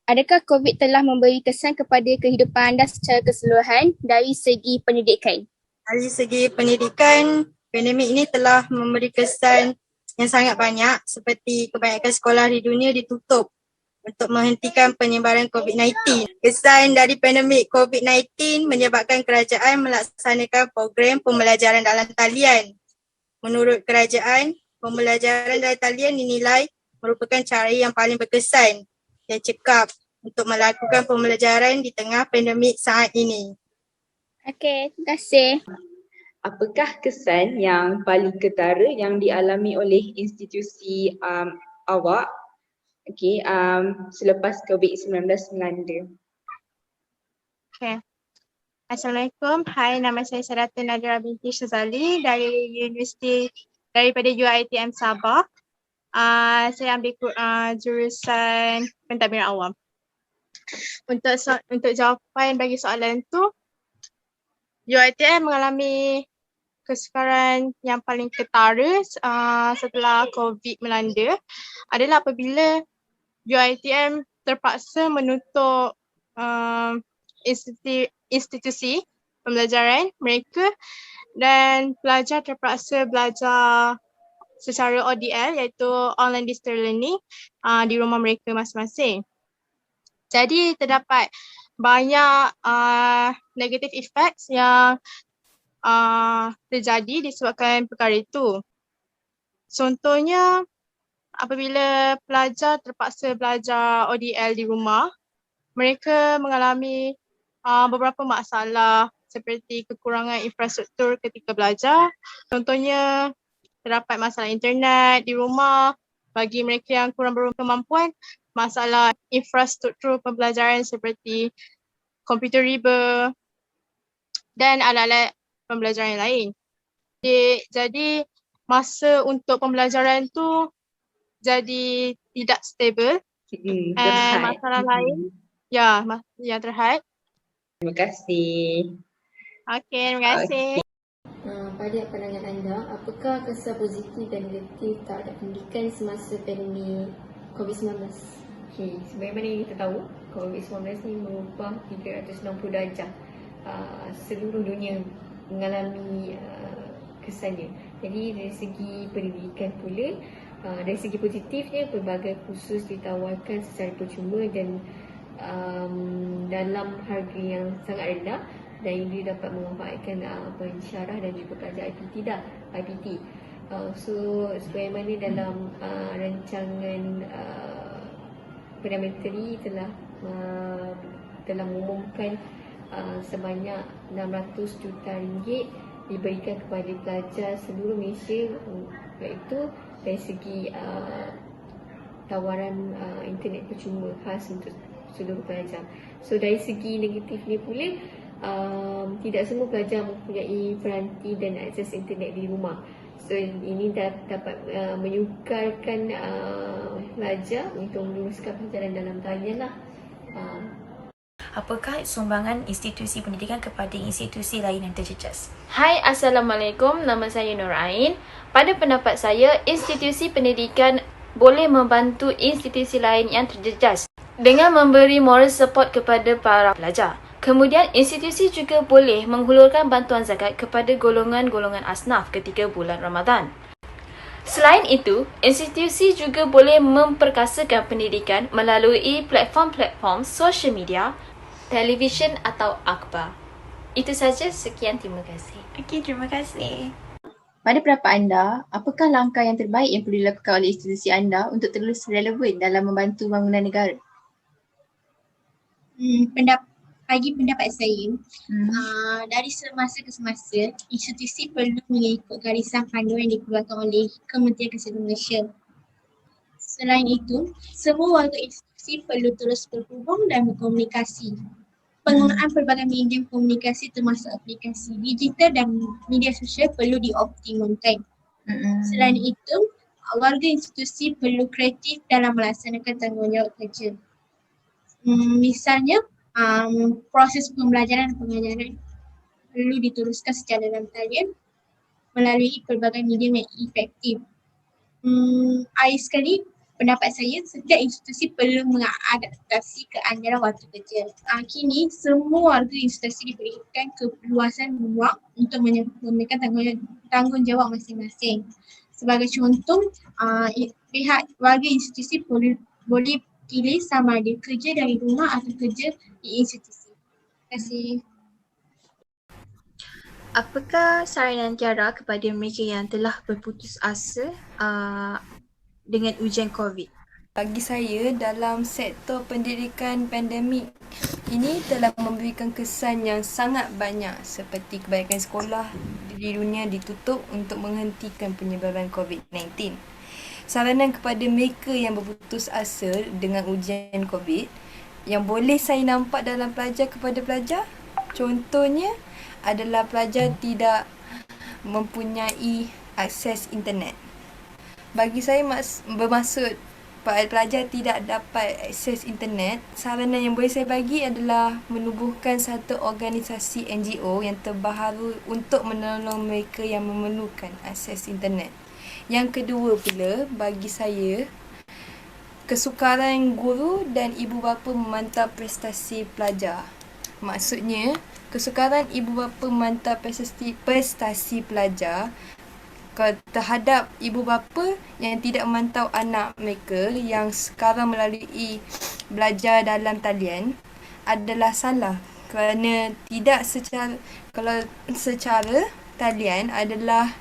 Adakah COVID telah memberi kesan kepada kehidupan anda secara keseluruhan dari segi pendidikan? Dari segi pendidikan, pandemik ini telah memberi kesan yang sangat banyak seperti kebanyakan sekolah di dunia ditutup untuk menghentikan penyebaran COVID-19. Kesan dari pandemik COVID-19 menyebabkan kerajaan melaksanakan program pembelajaran dalam talian. Menurut kerajaan, pembelajaran dalam talian dinilai merupakan cara yang paling berkesan dan cekap untuk melakukan pembelajaran di tengah pandemik saat ini. Okey, terima kasih. Apakah kesan yang paling ketara yang dialami oleh institusi awak selepas COVID-19 melanda? Okay. Assalamualaikum. Hai, nama saya Saratul Nadira binti Syazali daripada UiTM Sabah. Saya ambil jurusan pentadbiran awam. Untuk jawapan bagi soalan tu, UiTM mengalami kesukaran yang paling ketara setelah COVID melanda adalah apabila UiTM terpaksa menutup institusi pembelajaran mereka dan pelajar terpaksa belajar secara ODL iaitu online distance learning di rumah mereka masing-masing. Jadi terdapat banyak negative effects yang terjadi disebabkan perkara itu. Contohnya apabila pelajar terpaksa belajar ODL di rumah, mereka mengalami beberapa masalah seperti kekurangan infrastruktur ketika belajar. Contohnya terdapat masalah internet di rumah bagi mereka yang kurang berkemampuan, masalah infrastruktur pembelajaran seperti komputer riba dan alat-alat pembelajaran yang lain. Jadi masa untuk pembelajaran tu jadi tidak stabil. Masalah lain yang terhad. Terima kasih. Okey, terima kasih. Pada pandangan anda, apakah kesan positif dan negatif terhadap pendidikan semasa pandemik COVID-19? Sebagaimana yang kita tahu, COVID-19 ni mengubah 360 darjah seluruh dunia mengalami kesannya. Jadi dari segi pendidikan pula, dari segi positifnya pelbagai kursus ditawarkan secara percuma dan dalam harga yang sangat rendah dan ini dapat memanfaatkan pensyarah dan juga pelajar IPT. So sebagaimana dalam rancangan Perdana Menteri telah mengumumkan sebanyak 600 juta ringgit diberikan kepada pelajar seluruh Malaysia, iaitu dari segi tawaran internet percuma khas untuk seluruh pelajar. So dari segi negatifnya pula, tidak semua pelajar mempunyai peranti dan akses internet di rumah. So ini dapat menyukarkan pelajar untuk meneruskan pelajaran dalam talian lah. Apakah sumbangan institusi pendidikan kepada institusi lain yang terjejas? Hai, Assalamualaikum. Nama saya Nur Ain. Pada pendapat saya, institusi pendidikan boleh membantu institusi lain yang terjejas dengan memberi moral support kepada para pelajar. Kemudian, institusi juga boleh menghulurkan bantuan zakat kepada golongan-golongan asnaf ketika bulan Ramadan. Selain itu, institusi juga boleh memperkasakan pendidikan melalui platform-platform sosial media, televisyen atau akhbar. Itu saja, sekian, terima kasih. Okey, terima kasih. Pada pendapat anda, apakah langkah yang terbaik yang perlu dilakukan oleh institusi anda untuk terus relevan dalam membantu bangunan negara? Bagi pendapat saya, dari semasa ke semasa, institusi perlu mengikut garisan panduan yang dikeluarkan oleh Kementerian Kesihatan Malaysia. Selain itu, semua warga institusi perlu terus berhubung dan berkomunikasi. Penggunaan pelbagai medium komunikasi termasuk aplikasi digital dan media sosial perlu dioptimalkan. Selain itu, warga institusi perlu kreatif dalam melaksanakan tanggungjawab kerja. Misalnya, proses pembelajaran dan pengajaran perlu diteruskan secara dalam talian melalui pelbagai medium yang efektif. Akhir sekali, pendapat saya, setiap institusi perlu mengadaptasi keanjuran waktu kerja. Kini, semua warga institusi diberikan keluasan ruang untuk memegang tanggungjawab masing-masing. Sebagai contoh, pihak warga institusi boleh pilih sama ada kerja dari rumah atau kerja di institusi. Terima kasih. Apakah saranan Tiara kepada mereka yang telah berputus asa dengan ujian COVID? Bagi saya, dalam sektor pendidikan pandemik ini telah memberikan kesan yang sangat banyak seperti kebanyakan sekolah di dunia ditutup untuk menghentikan penyebaran COVID-19. Saranan kepada mereka yang berputus asa dengan ujian COVID yang boleh saya nampak dalam pelajar kepada pelajar, contohnya adalah pelajar tidak mempunyai akses internet. Bagi saya bermaksud pelajar tidak dapat akses internet, saranan yang boleh saya bagi adalah menubuhkan satu organisasi NGO yang terbaharu untuk menolong mereka yang memerlukan akses internet. Yang kedua pula, bagi saya, kesukaran guru dan ibu bapa memantau prestasi pelajar. Maksudnya, kesukaran ibu bapa memantau prestasi pelajar terhadap ibu bapa yang tidak memantau anak mereka yang sekarang melalui belajar dalam talian adalah salah, kerana tidak secara talian adalah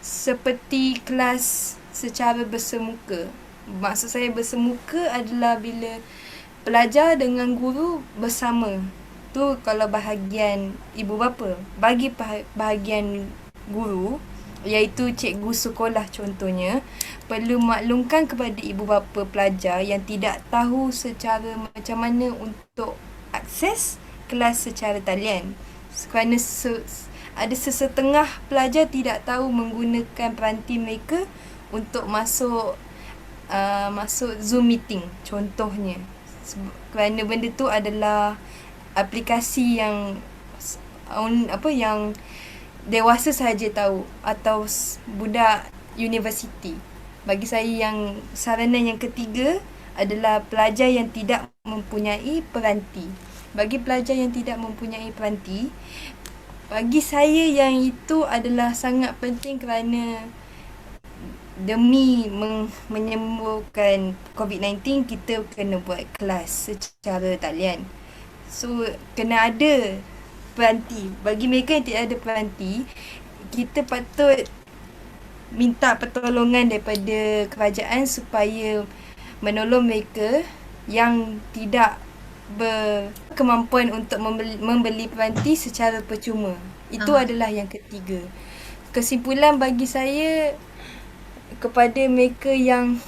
seperti kelas secara bersemuka. Maksud saya bersemuka adalah bila pelajar dengan guru bersama. Tu kalau bahagian ibu bapa. Bagi bahagian guru, iaitu cikgu sekolah contohnya, perlu maklumkan kepada ibu bapa pelajar yang tidak tahu secara macam mana untuk akses kelas secara talian. Kerana ada sesetengah pelajar tidak tahu menggunakan peranti mereka untuk masuk Zoom meeting contohnya. Kerana benda tu adalah aplikasi yang dewasa sahaja tahu atau budak universiti. Bagi saya saranan yang ketiga adalah pelajar yang tidak mempunyai peranti. Bagi pelajar yang tidak mempunyai peranti, bagi saya yang itu adalah sangat penting kerana demi menyembuhkan COVID-19 kita kena buat kelas secara talian. So kena ada peranti. Bagi mereka yang tidak ada peranti, kita patut minta pertolongan daripada kerajaan supaya menolong mereka yang tidak berkemampuan untuk membeli peranti secara percuma. Itu adalah yang ketiga. Kesimpulan bagi saya, kepada mereka yang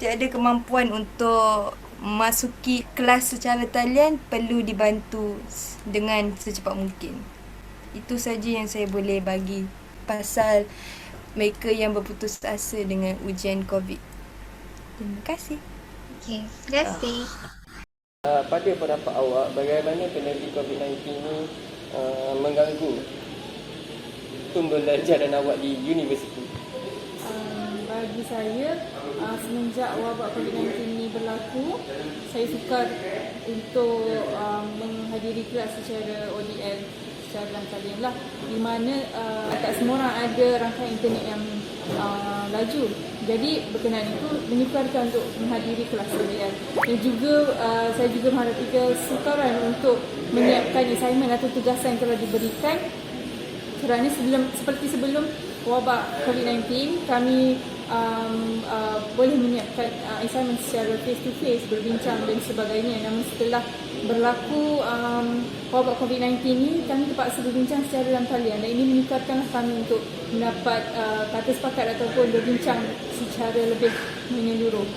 tiada kemampuan untuk memasuki kelas secara talian perlu dibantu dengan secepat mungkin. Itu saja yang saya boleh bagi pasal mereka yang berputus asa dengan ujian COVID. Terima kasih. Okey, terima kasih. Pada pendapat awak, bagaimana pandemik COVID-19 ini mengganggu pembelajaran awak di universiti? Bagi saya, semenjak wabak COVID-19 ini berlaku, saya sukar untuk menghadiri kelas secara ODL, secara dalam talian lah, di mana tak semua orang ada rangkaian internet yang laju. Jadi berkenaan itu menyukarkan untuk menghadiri kelas ODL. Dan juga saya juga menghadapi kesukaran untuk menyiapkan assignment atau tugasan yang telah diberikan, kerana seperti sebelum wabak COVID-19 kami boleh menyiapkan assignment secara face to face, berbincang dan sebagainya. Namun setelah berlaku wabak COVID-19 ini, kami terpaksa berbincang secara dalam talian, dan ini menyukarkanlah kami untuk mendapat kata sepakat ataupun berbincang secara lebih menyeluruh.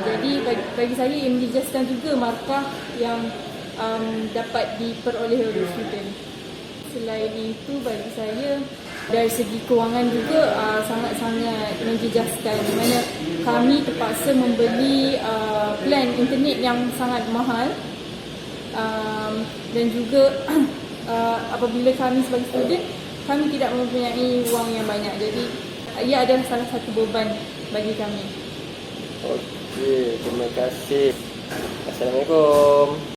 Jadi bagi saya ia menjejaskan juga markah yang dapat diperoleh oleh student. Selain itu, bagi saya dari segi kewangan juga sangat-sangat menjejaskan, di mana kami terpaksa membeli plan internet yang sangat mahal, dan juga apabila kami sebagai student, kami tidak mempunyai wang yang banyak. Jadi ia adalah salah satu beban bagi kami. Okey, terima kasih. Assalamualaikum.